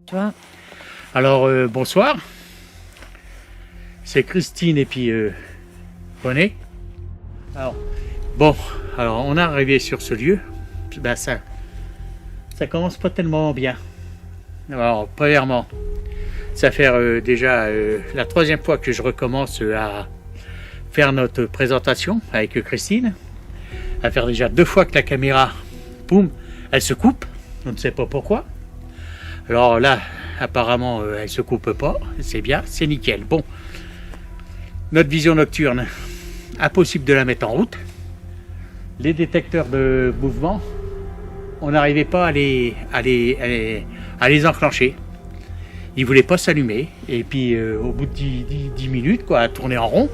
Tu vois. Alors, bonsoir. C'est Christine et puis René. Alors, bon, alors on est arrivé sur ce lieu. Ben ça commence pas tellement bien. Alors, premièrement, ça fait déjà la troisième fois que je recommence à faire notre présentation avec Christine. À faire déjà 2 fois que la caméra, boum, elle se coupe. On ne sait pas pourquoi. Alors là, apparemment, elle se coupe pas. C'est bien, c'est nickel. Bon, notre vision nocturne, impossible de la mettre en route. Les détecteurs de mouvement, on n'arrivait pas à les enclencher. Ils ne voulaient pas s'allumer. Et puis, au bout de 10 minutes, quoi, à tourner en rond,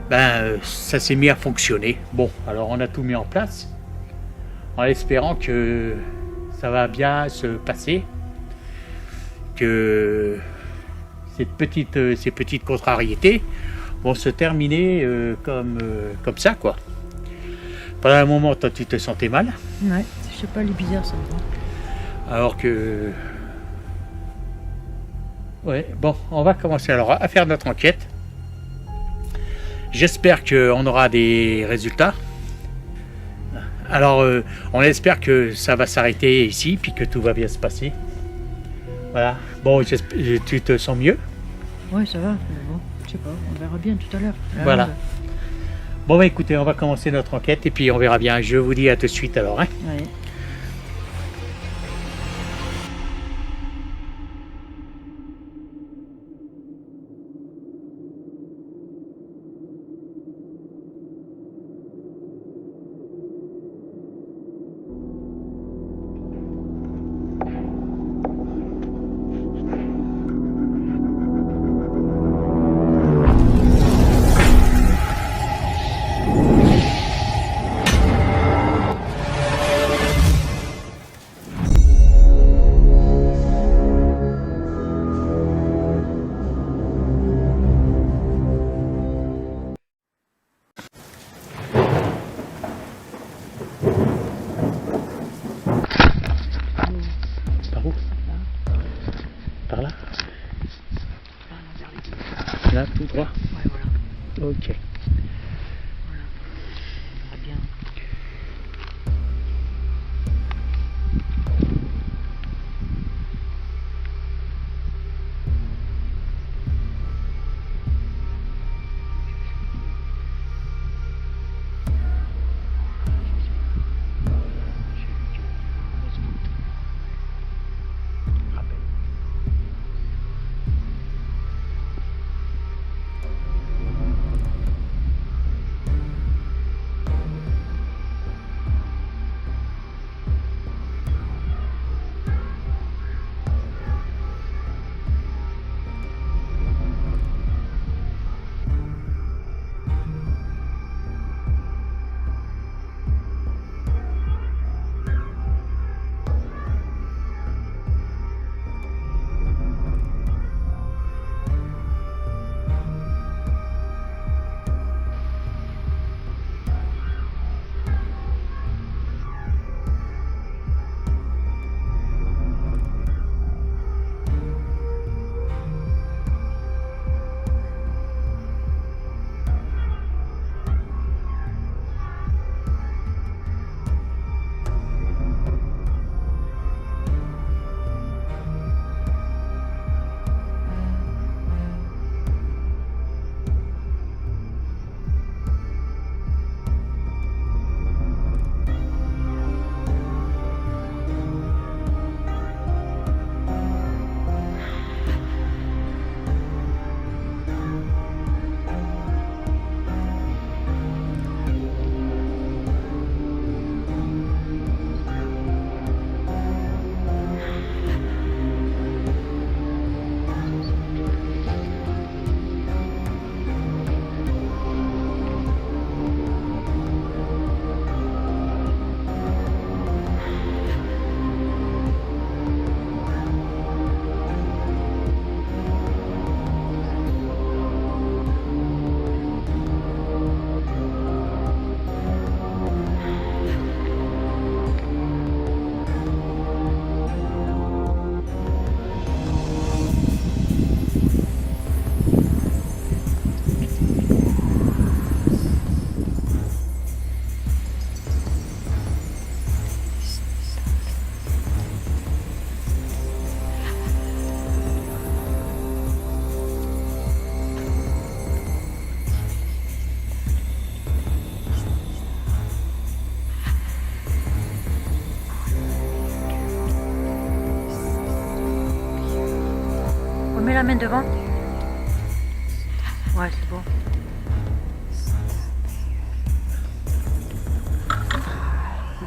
ben, ça s'est mis à fonctionner. Bon, alors on a tout mis en place en espérant que ça va bien se passer, que ces petites contrariétés vont se terminer comme ça, quoi. Pendant un moment, toi, tu te sentais mal. Ouais, je sais pas, il est bizarre ça. Alors que... Ouais, bon, on va commencer alors à faire notre enquête. J'espère qu'on aura des résultats. Alors, on espère que ça va s'arrêter ici, puis que tout va bien se passer. Voilà. Bon, tu te sens mieux? Ouais, ça va, mais bon, je sais pas, on verra bien tout à l'heure. Voilà. Bon, bah écoutez, on va commencer notre enquête, et puis on verra bien. Je vous dis à tout de suite alors. Hein. Ouais. Par où? Par là? Là, tout droit? Ouais, voilà. Ok. Voilà. On verra bien. Remets la main devant. Ouais, c'est bon.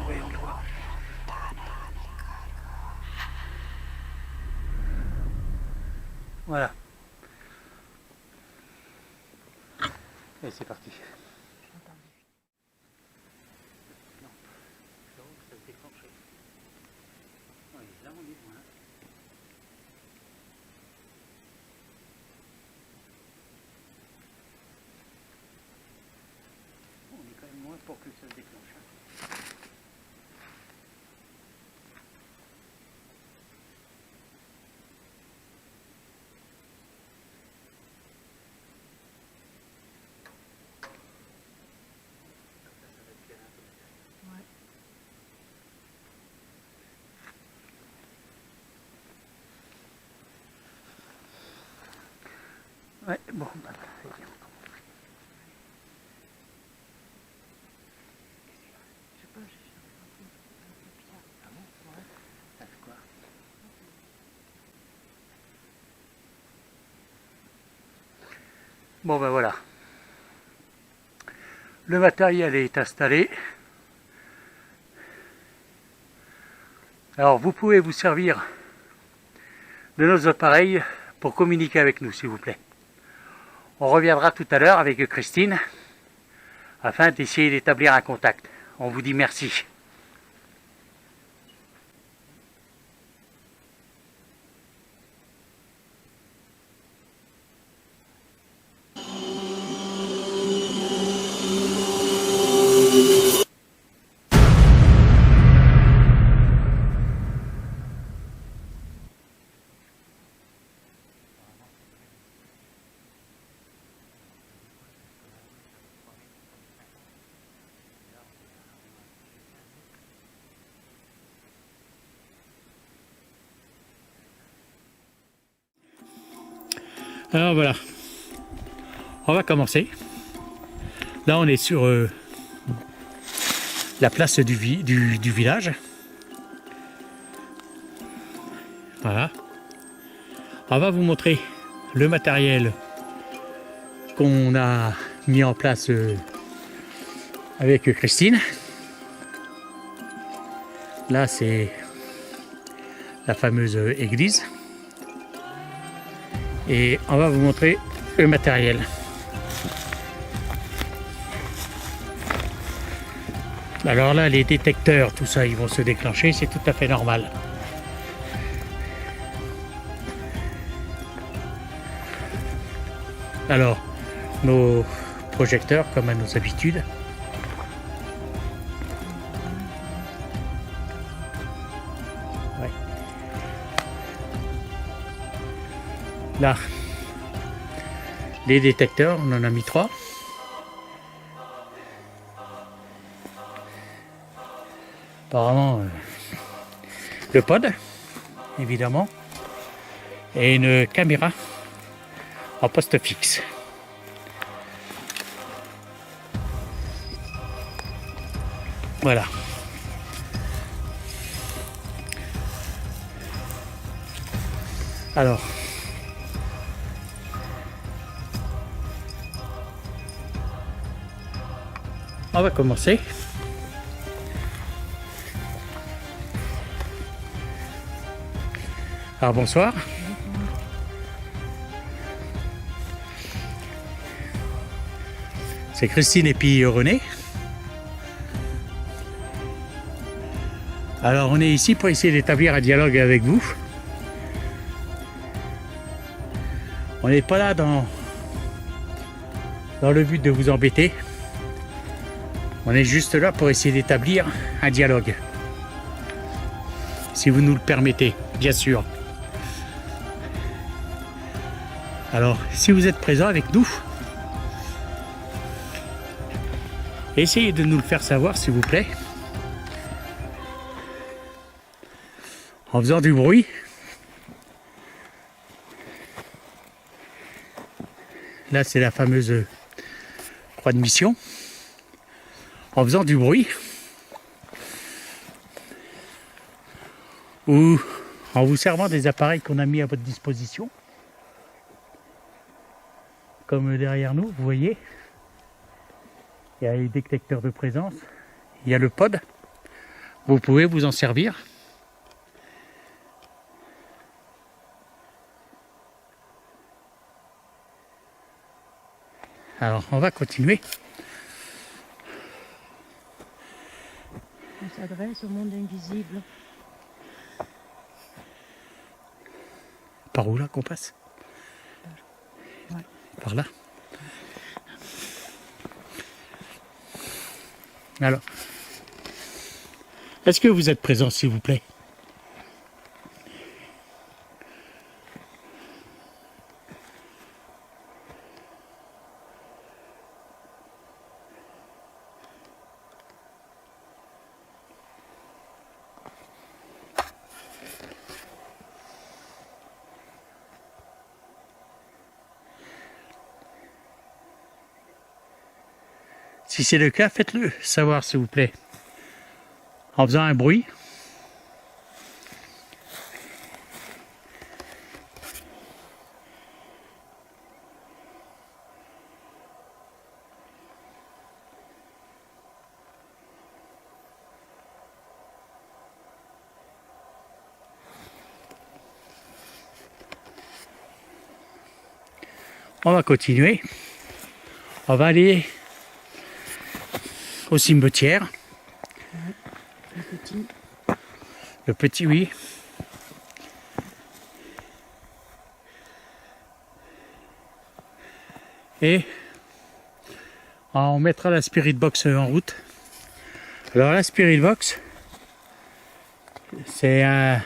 Voyons le voir. Voilà. Et c'est parti. On est quand même loin pour que ça se déclenche. Ouais, bon, bah, c'est bien. Bon ben voilà, le matériel est installé. Alors vous pouvez vous servir de nos appareils pour communiquer avec nous s'il vous plaît. On reviendra tout à l'heure avec Christine afin d'essayer d'établir un contact. On vous dit merci. Alors voilà, on va commencer. Là on est sur la place du village. Voilà. On va vous montrer le matériel qu'on a mis en place avec Christine. Là c'est la fameuse église. Et on va vous montrer le matériel. Alors là, les détecteurs, tout ça, ils vont se déclencher, c'est tout à fait normal. Alors, nos projecteurs, comme à nos habitudes. Ouais. Là, les détecteurs, on en a mis 3. Apparemment, le pod, évidemment, et une caméra en poste fixe. Voilà. Alors, on va commencer. Alors bonsoir. C'est Christine et puis René. Alors on est ici pour essayer d'établir un dialogue avec vous. On n'est pas là dans le but de vous embêter. On est juste là pour essayer d'établir un dialogue. Si vous nous le permettez, bien sûr. Alors, si vous êtes présent avec nous, essayez de nous le faire savoir, s'il vous plaît. En faisant du bruit. Là, c'est la fameuse croix de mission. En faisant du bruit. Ou en vous servant des appareils qu'on a mis à votre disposition. comme derrière nous, vous voyez. Il y a les détecteurs de présence. Il y a le pod. Vous pouvez vous en servir. Alors, on va continuer. On s'adresse au monde invisible. Par où là qu'on passe? Ouais. Par là. Alors, est-ce que vous êtes présent, s'il vous plaît? Si c'est le cas, faites-le savoir, s'il vous plaît, en faisant un bruit. On va continuer. On va aller au cimetière. Le petit. Le petit, oui. Et on mettra la Spirit Box en route. Alors la Spirit Box, c'est un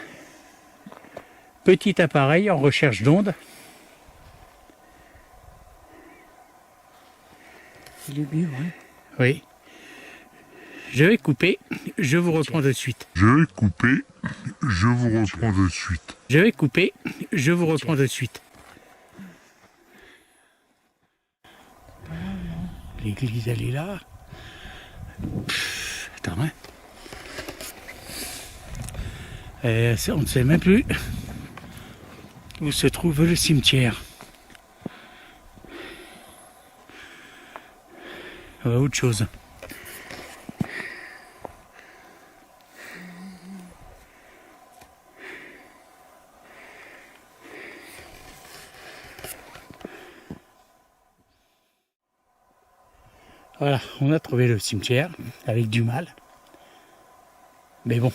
petit appareil en recherche d'ondes. C'est le but, ouais. Oui. Je vais couper, je vous reprends de suite. Je vais couper, je vous reprends de suite. Je vais couper, je vous reprends de suite. L'église, elle est là. Attends, hein. On ne sait même plus où se trouve le cimetière. Autre chose. Voilà, on a trouvé le cimetière avec du mal. Mais bon.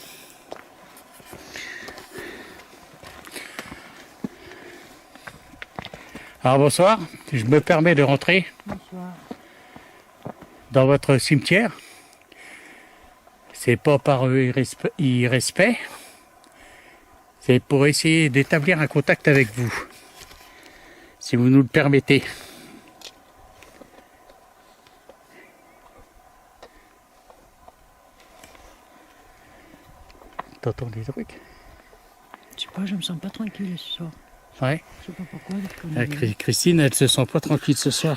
Alors bonsoir, je me permets de rentrer Bonsoir. dans votre cimetière. C'est pas par irrespect, c'est pour essayer d'établir un contact avec vous, si vous nous le permettez. T'entends des trucs? Je sais pas, je me sens pas tranquille ce soir. Ouais. Je sais pas pourquoi. Parce qu'on est- Christine, elle se sent pas tranquille ce soir.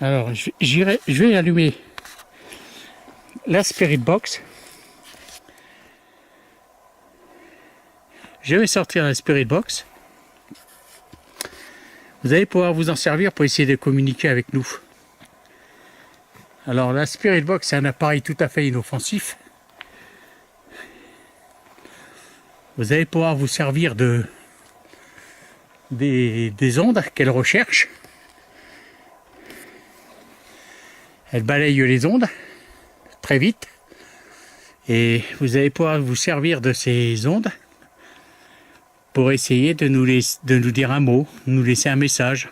Alors, je vais allumer la Spirit Box. Je vais sortir la Spirit Box. Vous allez pouvoir vous en servir pour essayer de communiquer avec nous. Alors, la Spirit Box, c'est un appareil tout à fait inoffensif. Vous allez pouvoir vous servir des ondes qu'elle recherche. Elle balaye les ondes très vite. Et vous allez pouvoir vous servir de ces ondes pour essayer de nous dire un mot, nous laisser un message,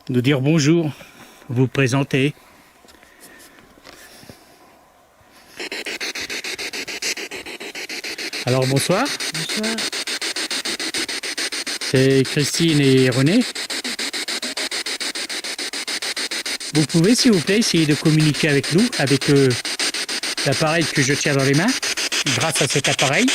nous dire bonjour, vous présenter. Alors bonsoir, Bonsoir. c'est Christine et René. Vous pouvez s'il vous plaît essayer de communiquer avec nous, avec l'appareil que je tiens dans les mains, grâce à cet appareil.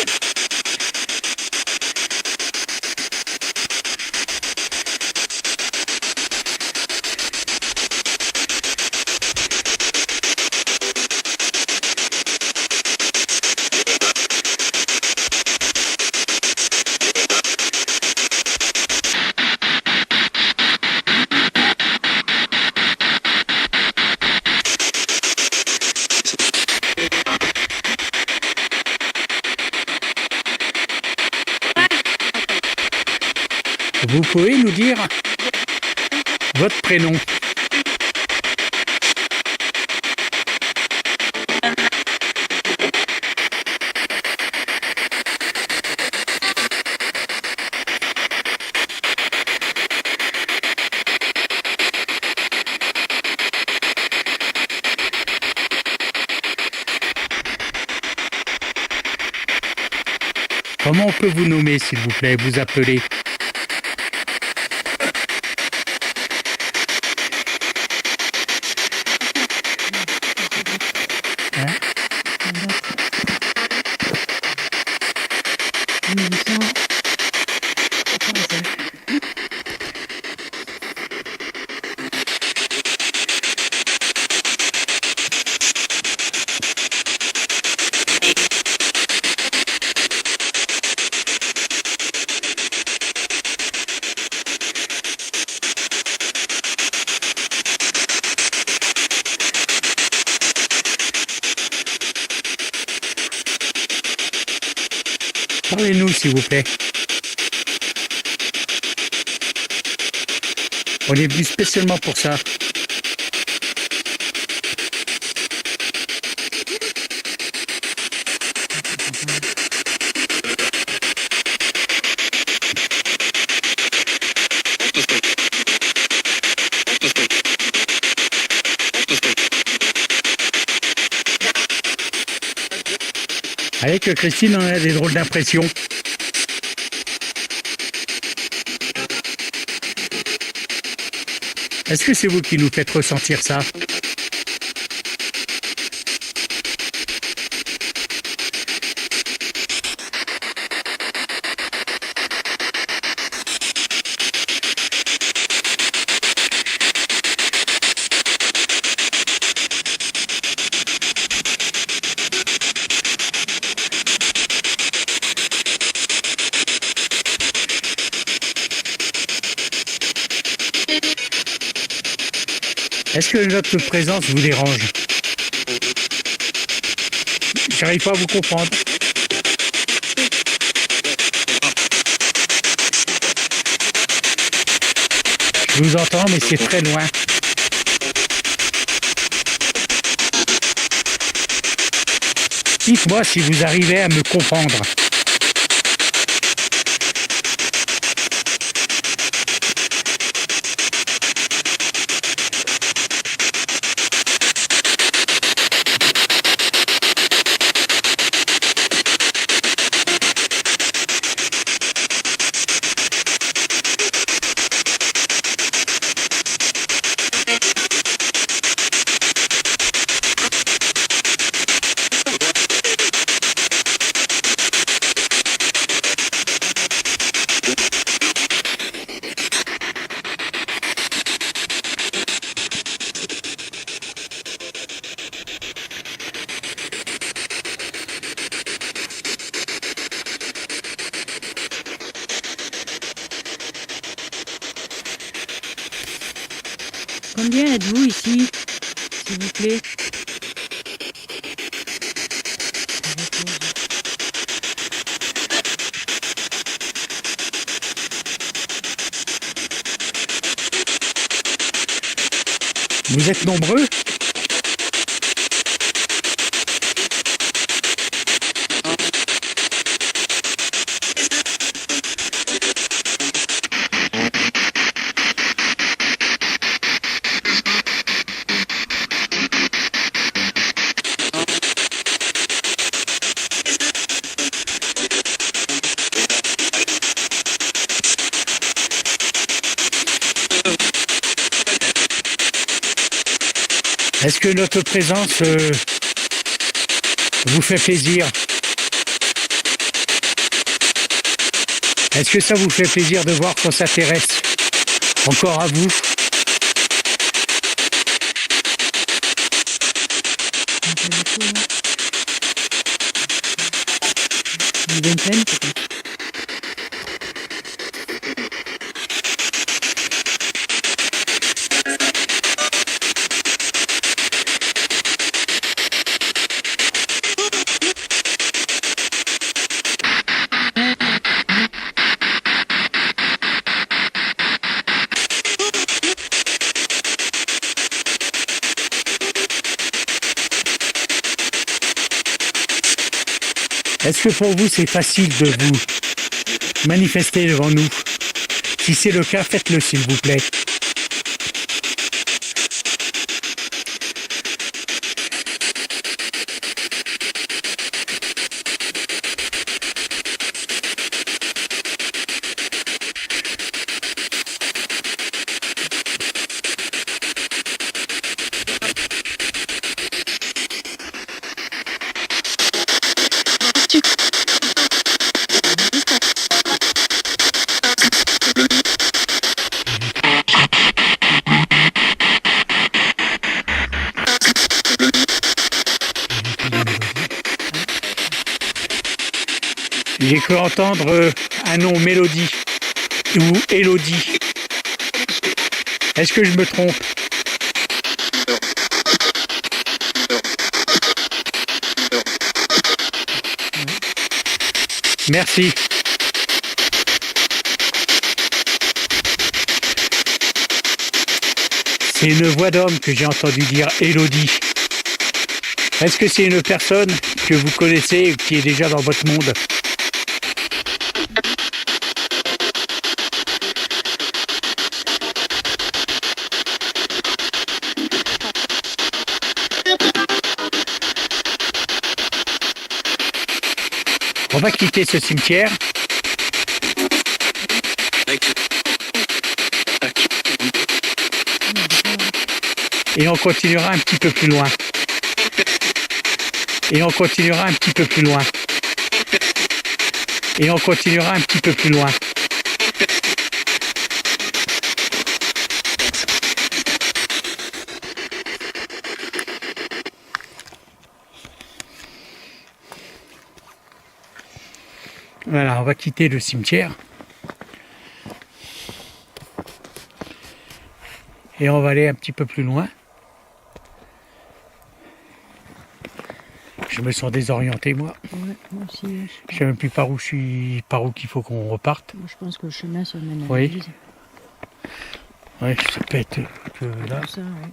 Vous pouvez nous dire votre prénom? Comment on peut vous nommer, s'il vous plaît, vous appeler? Hein? 1885. Parlez-nous, s'il vous plaît. On est venu spécialement pour ça. Avec Christine, on a des drôles d'impressions. Est-ce que c'est vous qui nous faites ressentir ça? Est-ce que notre présence vous dérange? J'arrive pas à vous comprendre. Je vous entends, mais c'est très loin. Dites-moi si vous arrivez à me comprendre. Combien êtes-vous ici, s'il vous plaît? Vous êtes nombreux? Est-ce que notre présence vous fait plaisir? Est-ce que ça vous fait plaisir de voir qu'on s'intéresse encore à vous? Une vingtaine, peut-être. Est-ce que pour vous c'est facile de vous manifester devant nous? Si c'est le cas, faites-le s'il vous plaît. J'ai cru entendre un nom Mélodie ou Élodie. Est-ce que je me trompe? Merci. C'est une voix d'homme que j'ai entendu dire Élodie. Est-ce que c'est une personne que vous connaissez ou qui est déjà dans votre monde? On va quitter ce cimetière. Et on continuera un petit peu plus loin. Et on continuera un petit peu plus loin. Et on continuera un petit peu plus loin. Voilà, on va quitter le cimetière. Et on va aller un petit peu plus loin. Je me sens désorienté, moi. Ouais, moi aussi. Ouais, Je sais même plus par où je suis, par où qu'il faut qu'on reparte. moi, je pense que le chemin se mène à Oui. l'église. Ouais, ça peut être là. Tout ça, ouais.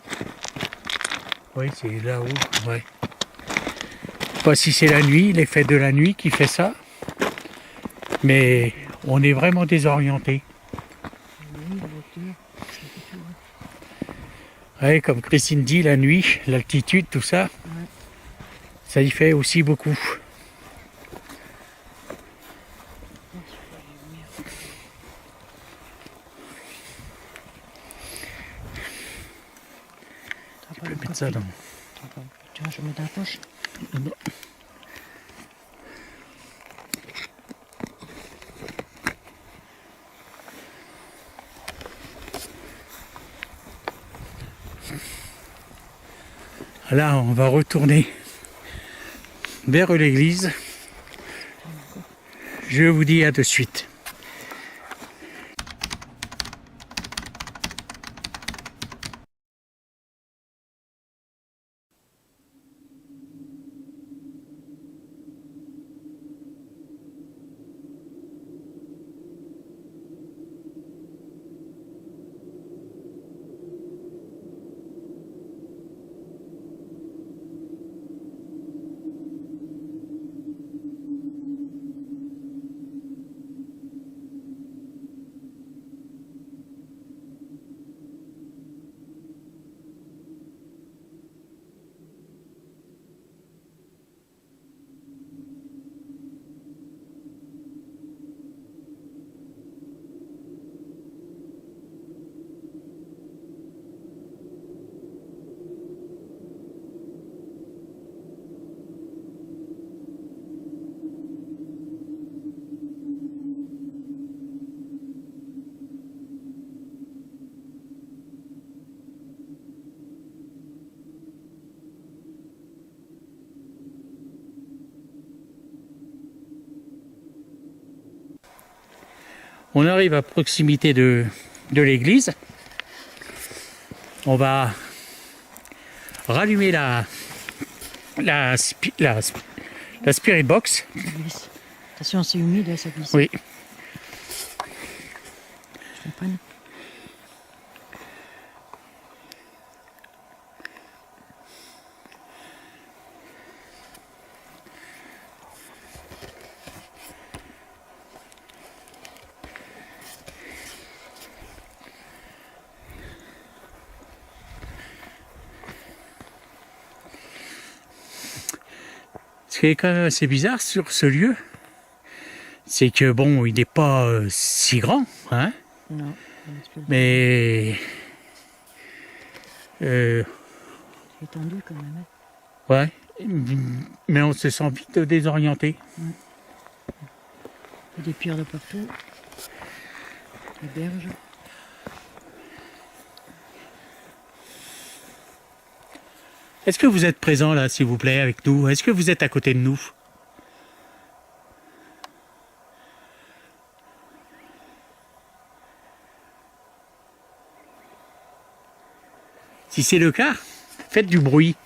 Oui, c'est là-haut. Ouais. Je sais pas si c'est la nuit, l'effet de la nuit qui fait ça. Mais on est vraiment désorienté. Oui, la voiture, c'est un peu tout, ouais. Ouais, comme Christine dit, la nuit, l'altitude, tout ça, ça y fait aussi beaucoup. Tu peux mettre ça dans... Tu vois, je mets dans la poche. Là, on va retourner vers l'église. Je vous dis à de suite. On arrive à proximité de l'église. On va rallumer la spirit box. Ça glisse. Attention, c'est humide, là, ça glisse. Oui. Je comprends. Ce qui est quand même assez bizarre sur ce lieu, c'est que bon, il n'est pas si grand, hein, Non. mais C'est étendu quand même. Hein. ouais, mais on se sent vite désorienté. Il y a des pierres de partout. Des berges. Est-ce que vous êtes présent là, s'il vous plaît, avec nous? Est-ce que vous êtes à côté de nous? Si c'est le cas, faites du bruit.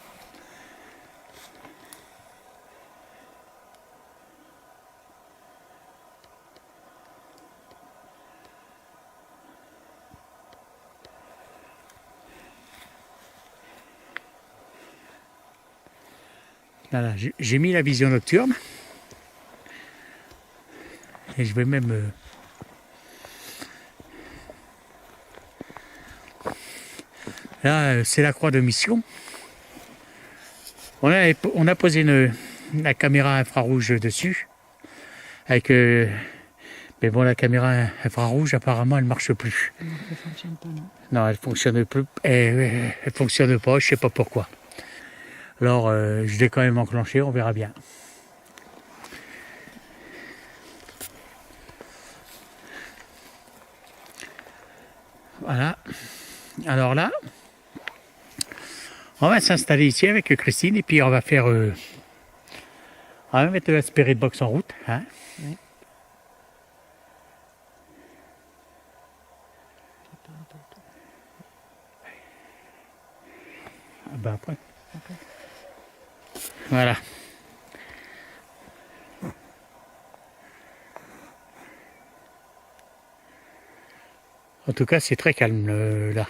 Voilà, j'ai mis la vision nocturne. Et je vais même... Là, c'est la croix de mission. On a posé la caméra infrarouge dessus. Avec... mais bon, la caméra infrarouge, apparemment, elle marche plus. Non, elle ne fonctionne pas, non. Non, elle fonctionne plus. Elle fonctionne pas, je sais pas pourquoi. Alors, je l'ai quand même enclenché, on verra bien. Voilà. Alors là, on va s'installer ici avec Christine et puis on va faire... on va mettre la Spirit Box en route. Hein. Oui. Ah ben après. Okay. Voilà. En tout cas, c'est très calme là.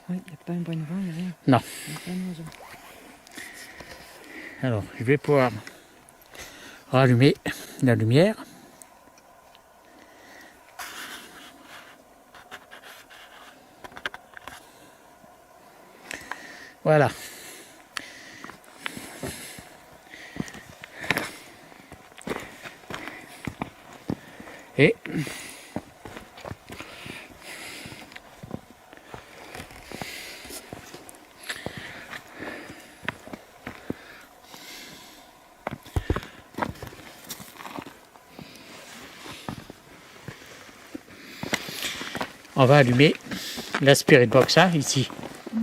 Oui, il n'y a pas un point de vent, il n'y a rien. Non. Il n'y a pas un oiseau. Alors, je vais pouvoir rallumer la lumière. Voilà. Et on va allumer la Spirit Box hein, ici. Oui.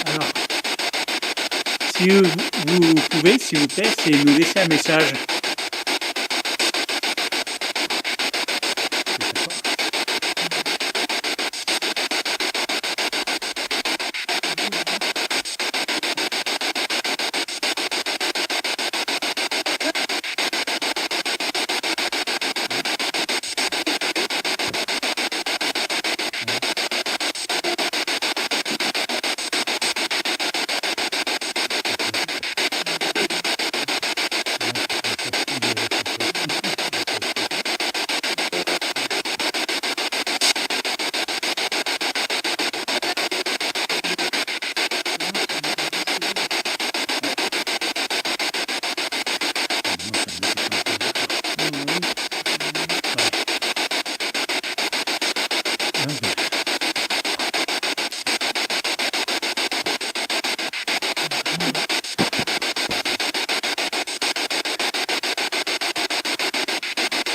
Alors, si vous pouvez, s'il vous plaît, c'est nous laisser un message.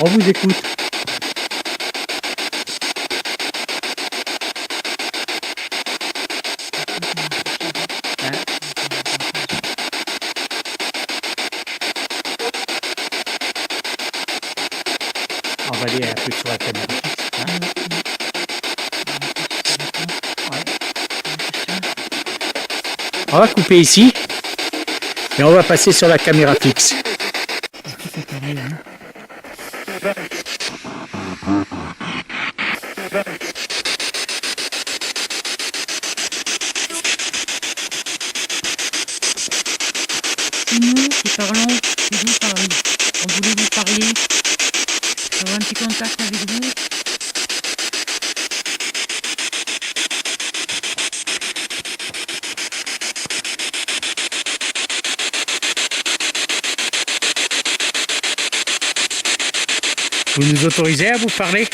On vous écoute. va aller un peu sur la caméra fixe. Hein. Ouais. On va couper ici et on va passer sur la caméra fixe. C'est pareil, hein. C'est nous qui parlons, c'est vous parlez. On voulait vous parler, avoir un petit contact avec vous. Vous nous autorisez à vous parler?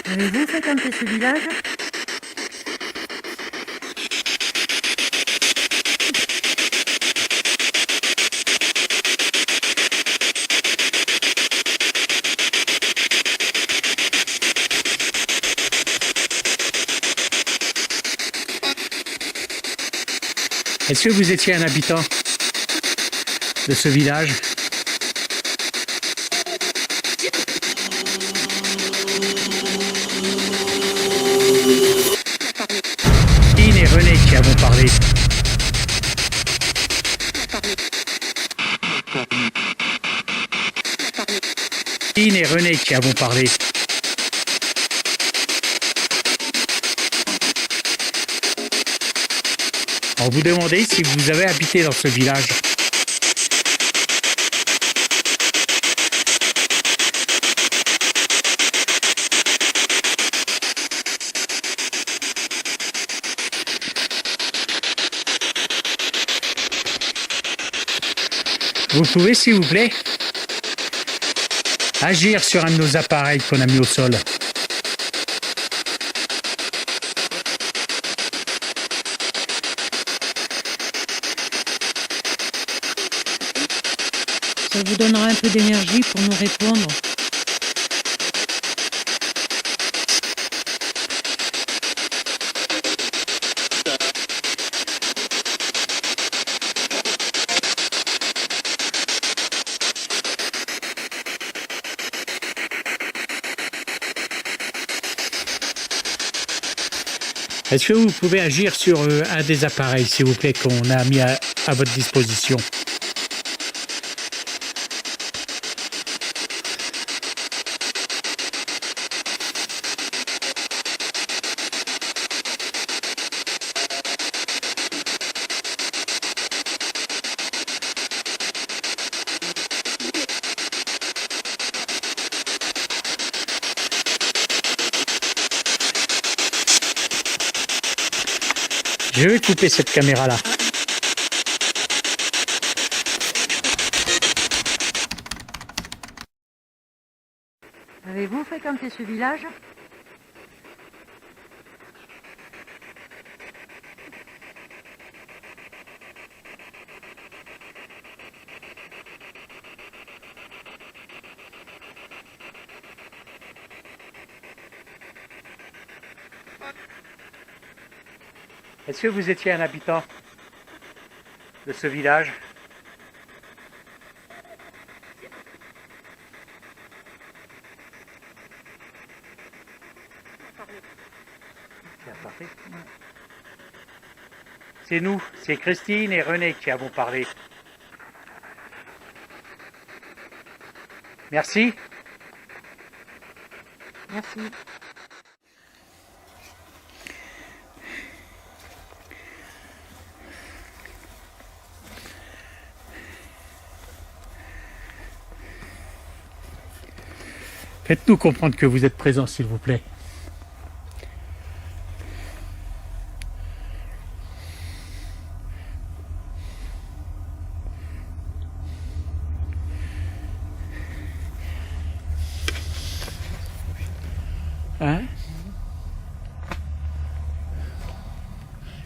Avez-vous fréquenté ce village? Est-ce que vous étiez un habitant de ce village? Christine et René qui avons parlé. Christine et René qui avons parlé. On vous demandait si vous avez habité dans ce village. Vous pouvez, s'il vous plaît, agir sur un de nos appareils qu'on a mis au sol. Ça vous donnera un peu d'énergie pour nous répondre. Est-ce que vous pouvez agir sur un des appareils, s'il vous plaît, qu'on a mis à votre disposition? Je vais couper cette caméra-là. Avez-vous fréquenté ce village? Est-ce que vous étiez un habitant de ce village? C'est parfait. c'est nous, c'est Christine et René qui avons parlé. Merci. Merci. Faites-nous comprendre que vous êtes présents, s'il vous plaît. Hein?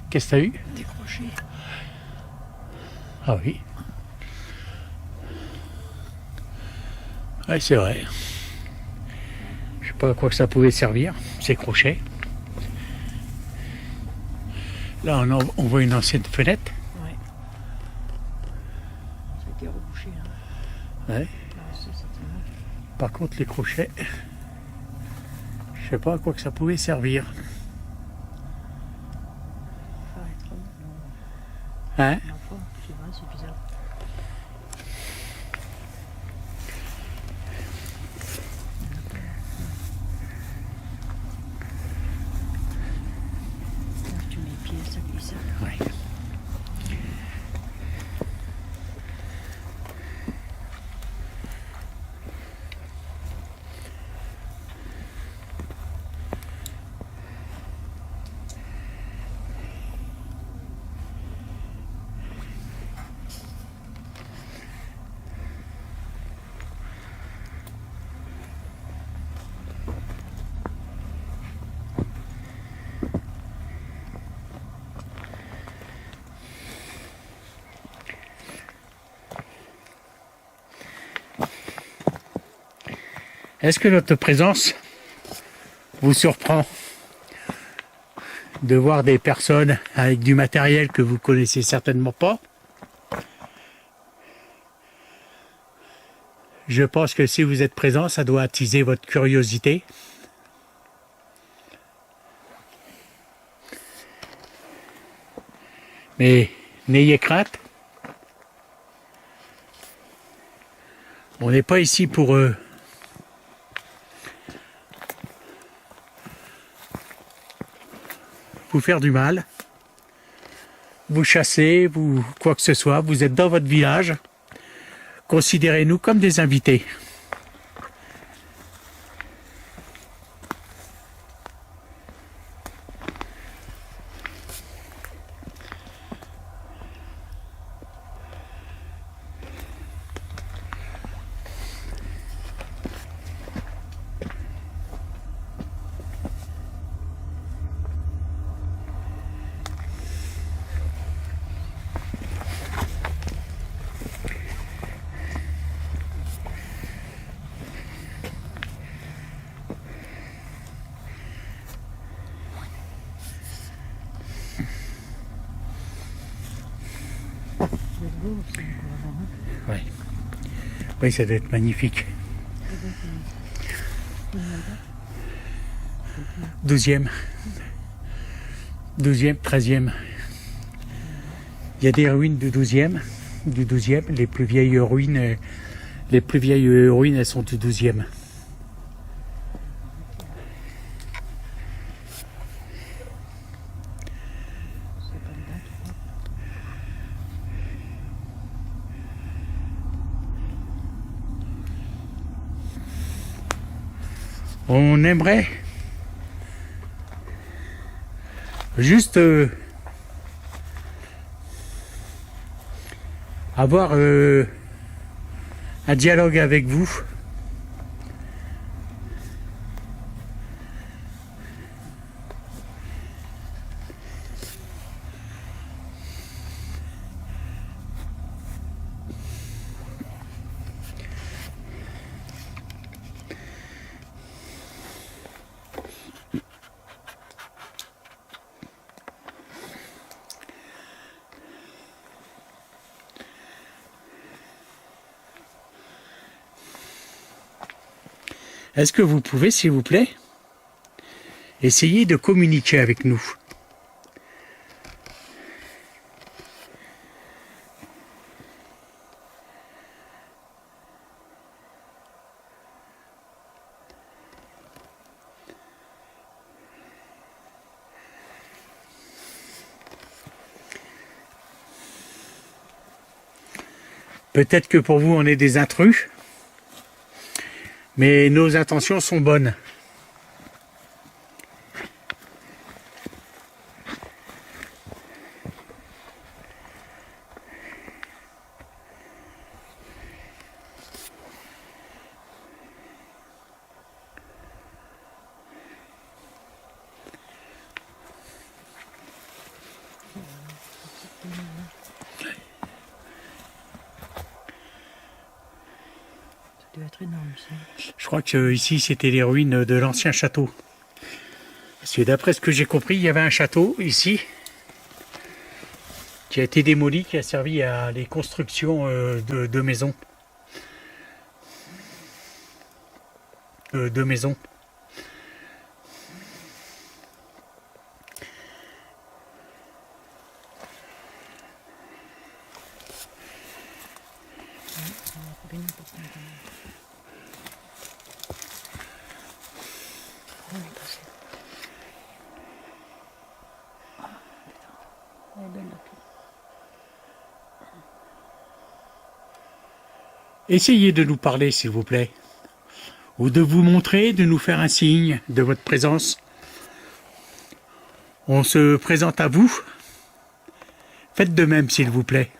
Qu'est-ce que t'as eu? Décroché. Ah oui. Ouais, c'est vrai. Je sais pas à quoi que ça pouvait servir, ces crochets. Là, on voit une ancienne fenêtre. Ouais. Ça a été rebouché. Hein. Ouais. Ah, ça, c'était mal. Par contre, les crochets, je sais pas à quoi que ça pouvait servir. Faut être, non. Hein? Ma foi, c'est vrai, c'est bizarre. Là, tu mets les pieds, ça glisse. Ouais. Est-ce que notre présence vous surprend de voir des personnes avec du matériel que vous connaissez certainement pas? Je pense que si vous êtes présent, ça doit attiser votre curiosité. Mais n'ayez crainte. On n'est pas ici pour vous faire du mal, vous chasser, vous quoi que ce soit. Vous êtes dans votre village. Considérez-nous comme des invités. C'est beau aussi, encore avant. Hein. Ouais. Oui, ça doit être magnifique. C'est bon, c'est 12e. 12e, 13e. Il y a des ruines du 12e. Du 12e. Les plus vieilles ruines, elles sont du 12e. c'est pas le 23. On aimerait juste avoir un dialogue avec vous. Est-ce que vous pouvez, s'il vous plaît, essayer de communiquer avec nous? Peut-être que pour vous, on est des intrus, mais nos intentions sont bonnes. Ça doit être énorme, ça. Je crois que ici, c'était les ruines de l'ancien château. Parce que d'après ce que j'ai compris, il y avait un château ici qui a été démoli, qui a servi à les constructions de maisons. De maisons. Bien important, quand même. On est passé. Elle est belle, la tour. Essayez de nous parler, s'il vous plaît. Ou de vous montrer, de nous faire un signe de votre présence. On se présente à vous. Faites de même, s'il vous plaît.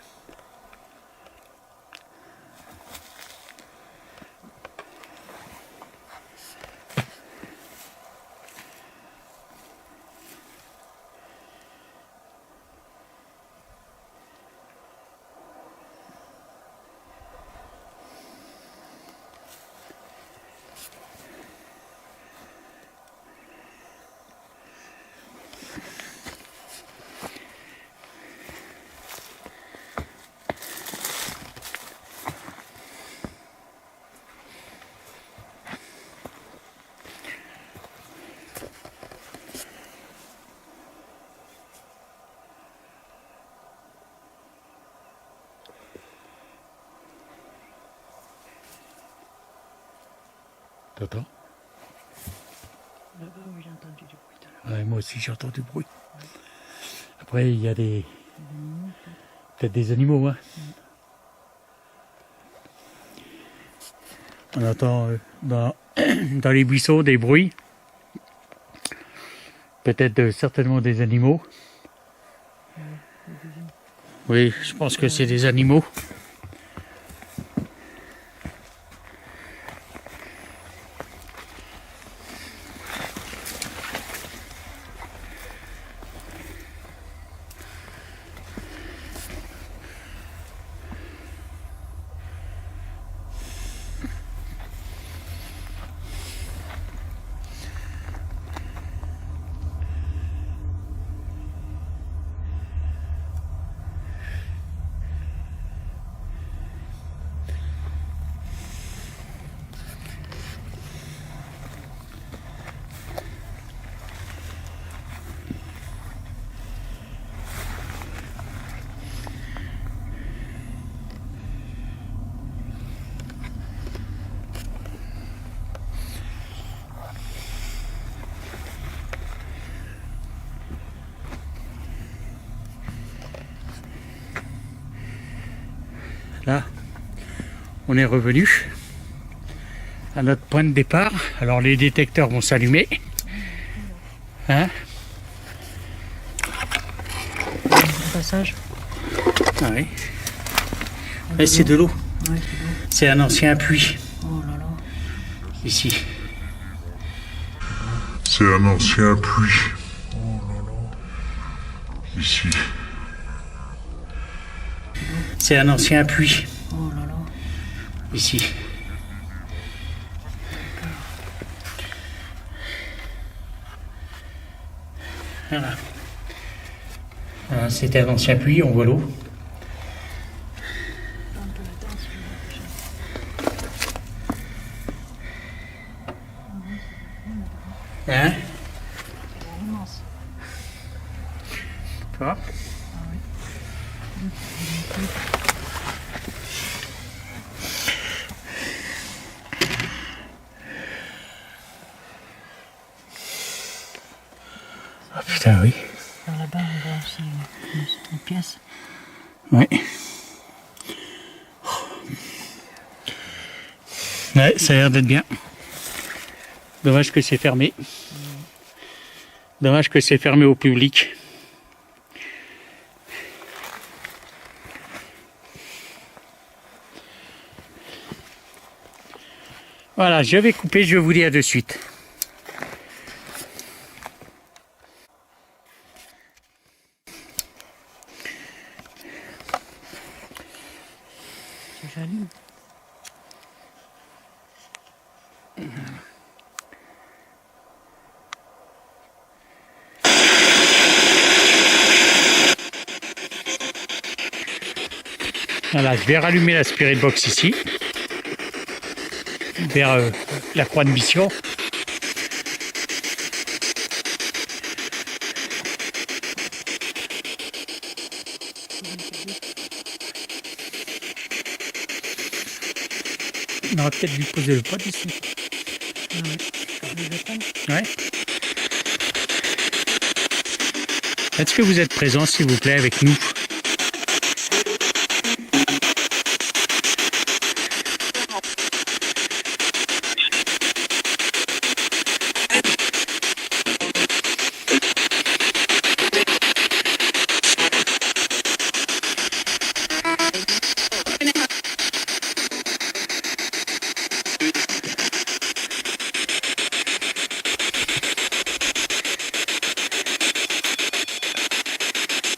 T'entends ? Là-bas, oui, j'ai entendu du bruit tout à l'heure. Ouais, moi aussi j'ai entendu du bruit. Après il y a des... peut-être des animaux, hein. On entend dans les buissons des bruits. Peut-être certainement des animaux. Oui, je pense que c'est des animaux. Là, on est revenu à notre point de départ. Alors les détecteurs vont s'allumer. Hein? Le passage. Ah oui. Mais c'est de l'eau. Ouais, c'est beau. C'est un ancien puits. Oh là là. Ici. C'est un ancien puits. Ici. C'est un ancien puits. Oh là là. Ici. Voilà. Voilà, c'était un ancien puits, on voit l'eau. Hein? Immense. Tu vois? Ah putain, oui. Par là-bas, on voit aussi une pièce. Oui. Ouais, ça a l'air d'être bien. Dommage que c'est fermé. Dommage que c'est fermé au public. Voilà, je vais couper, je vous dis à de suite. J'allume. Voilà, je vais rallumer la Spirit Box ici, vers la croix de mission. On aurait peut-être dû poser le pod ici. Ouais. Est-ce que vous êtes présent, s'il vous plaît, avec nous?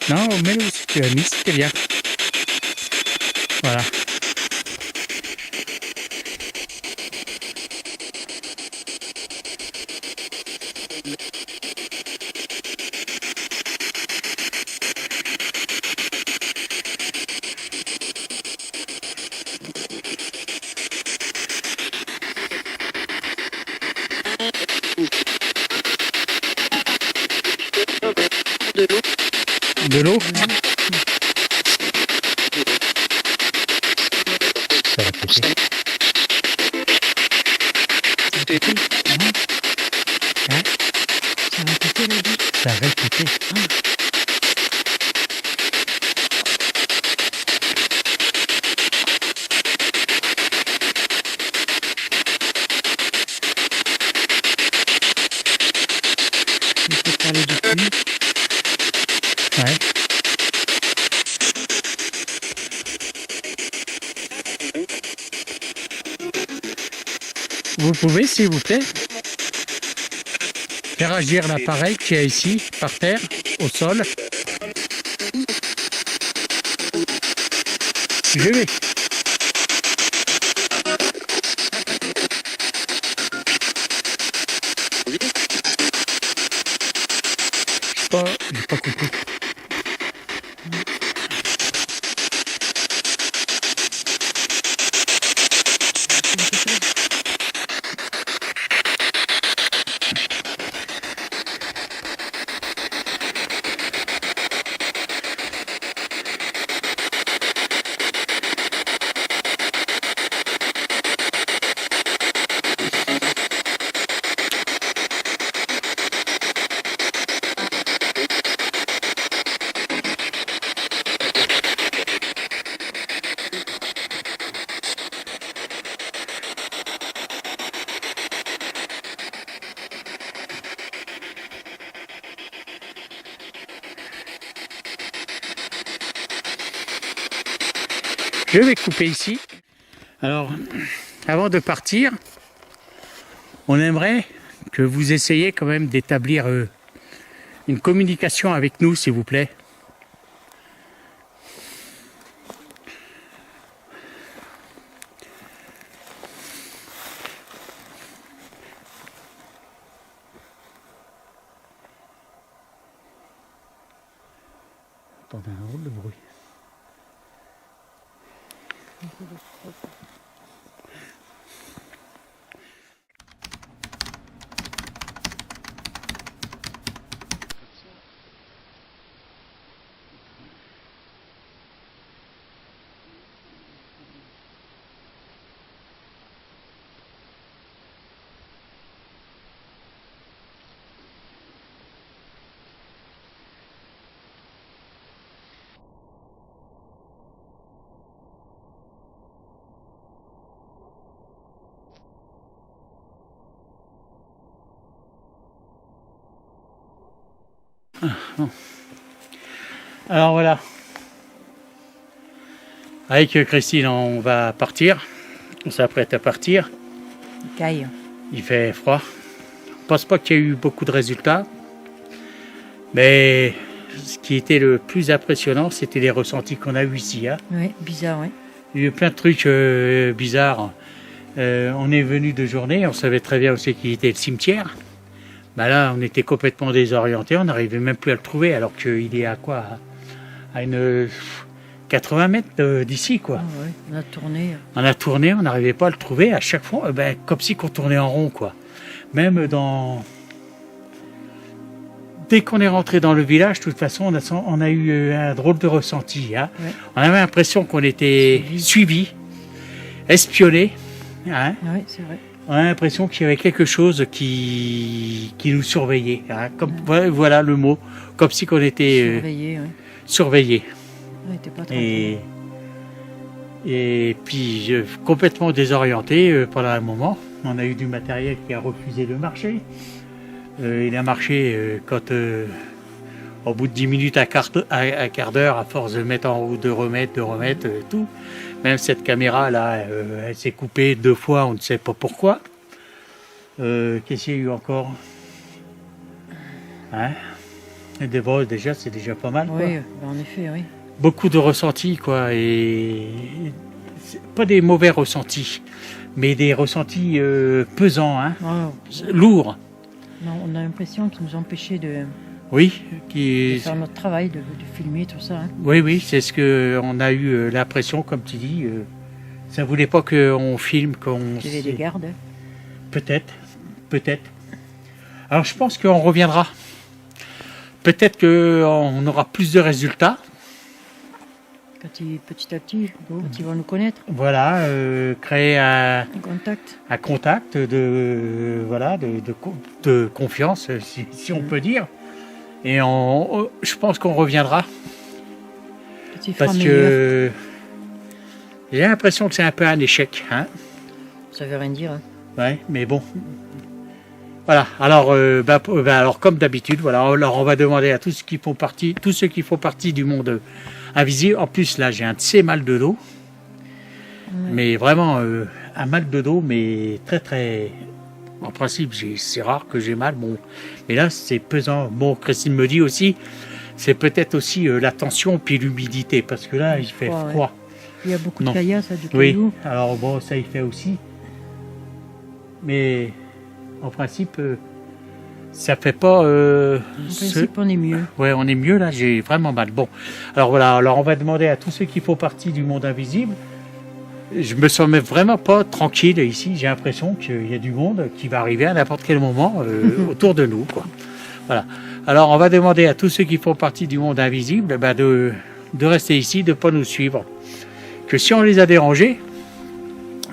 Non, mets-le si tu as mis, c'était bien. Voilà. De l'eau. Ça va péter. Hein? Ça va péter la vie. Ça va péter. Il faut parler de pluie. Ouais. Vous pouvez, s'il vous plaît, faire agir l'appareil qui est ici, par terre, au sol. Je vais. J'ai pas compris. Je vais couper ici. Alors, avant de partir, on aimerait que vous essayiez quand même d'établir une communication avec nous, s'il vous plaît. Attendez, un drôle de bruit. Alors voilà. Avec Christine, on va partir. On s'apprête à partir. Il caille. Il fait froid. Je pense pas qu'il y ait eu beaucoup de résultats. Mais ce qui était le plus impressionnant, c'était les ressentis qu'on a eu ici. Hein. Oui, bizarre, oui. Il y a eu plein de trucs bizarres. On est venu de journée, on savait très bien aussi qu'il était le cimetière. Bah là, on était complètement désorientés, on n'arrivait même plus à le trouver, alors qu'il est à quoi? À une 80 mètres d'ici, quoi. Ah, ouais. On a tourné. On a tourné, on n'arrivait pas à le trouver. À chaque fois, comme si on tournait en rond, quoi. Même dès qu'on est rentré dans le village, de toute façon, on a eu un drôle de ressenti. Hein. Ouais. On avait l'impression qu'on était suivi, espionné. Hein. Oui, c'est vrai. On a l'impression qu'il y avait quelque chose qui nous surveillait. Hein. Comme, voilà le mot. Comme si on était Surveillé, oui. surveillé. Ouais, t'es pas tranquille. Et puis complètement désorienté pendant un moment. On a eu du matériel qui a refusé de marcher. Il a marché quand au bout de 10 minutes, un quart d'heure, à force de mettre en route, de remettre, tout. Même cette caméra là, elle s'est coupée 2 fois, on ne sait pas pourquoi. Qu'est-ce qu'il y a eu encore? Hein? Des vols déjà, c'est déjà pas mal. Oui, Quoi. en effet, oui. Beaucoup de ressentis, quoi, et pas des mauvais ressentis, mais des ressentis pesants, hein, lourds. Non, on a l'impression qu'ils nous empêchaient de Oui, faire notre travail, de filmer tout ça. Hein. Oui, c'est ce que on a eu l'impression, comme tu dis. Ça voulait pas qu'on filme, Il y avait des gardes. Peut-être. Alors je pense qu'on reviendra. Peut-être qu'on aura plus de résultats. Petit à petit, quand ils vont nous connaître. Voilà, créer un Contact de confiance, si on peut dire. Et je pense qu'on reviendra. Parce que j'ai l'impression que c'est un peu un échec. Hein. Ça veut rien dire. Hein. Ouais, mais bon. Voilà, alors comme d'habitude, voilà, alors on va demander à tous ceux qui font partie du monde invisible. En plus, là, j'ai un de ces mal de dos. Ouais. Mais vraiment, un mal de dos, mais très, très... En principe, c'est rare que j'ai mal. Bon, mais là, c'est pesant. Bon, Christine me dit aussi, c'est peut-être aussi la tension puis l'humidité, parce que là, il fait froid. Ouais. Il y a beaucoup de caillasse, du caillou. Oui, alors bon, ça, il fait aussi. Mais en principe... ça fait pas... en principe, on est mieux. Ouais, on est mieux, là, j'ai vraiment mal. Bon, alors voilà, alors on va demander à tous ceux qui font partie du monde invisible. Je me sens même vraiment pas tranquille ici. J'ai l'impression qu'il y a du monde qui va arriver à n'importe quel moment autour de nous, quoi. Voilà. Alors, on va demander à tous ceux qui font partie du monde invisible de rester ici, de ne pas nous suivre. Que si on les a dérangés,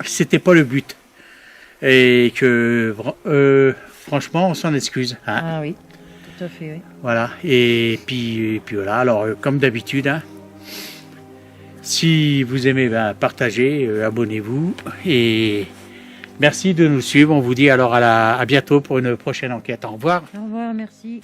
c'était pas le but. Et que... franchement, on s'en excuse. Hein. Ah oui, tout à fait, oui. Voilà, et puis voilà, alors comme d'habitude, hein, si vous aimez, partagez, abonnez-vous, et merci de nous suivre. On vous dit alors à bientôt pour une prochaine enquête. Au revoir. Au revoir, merci.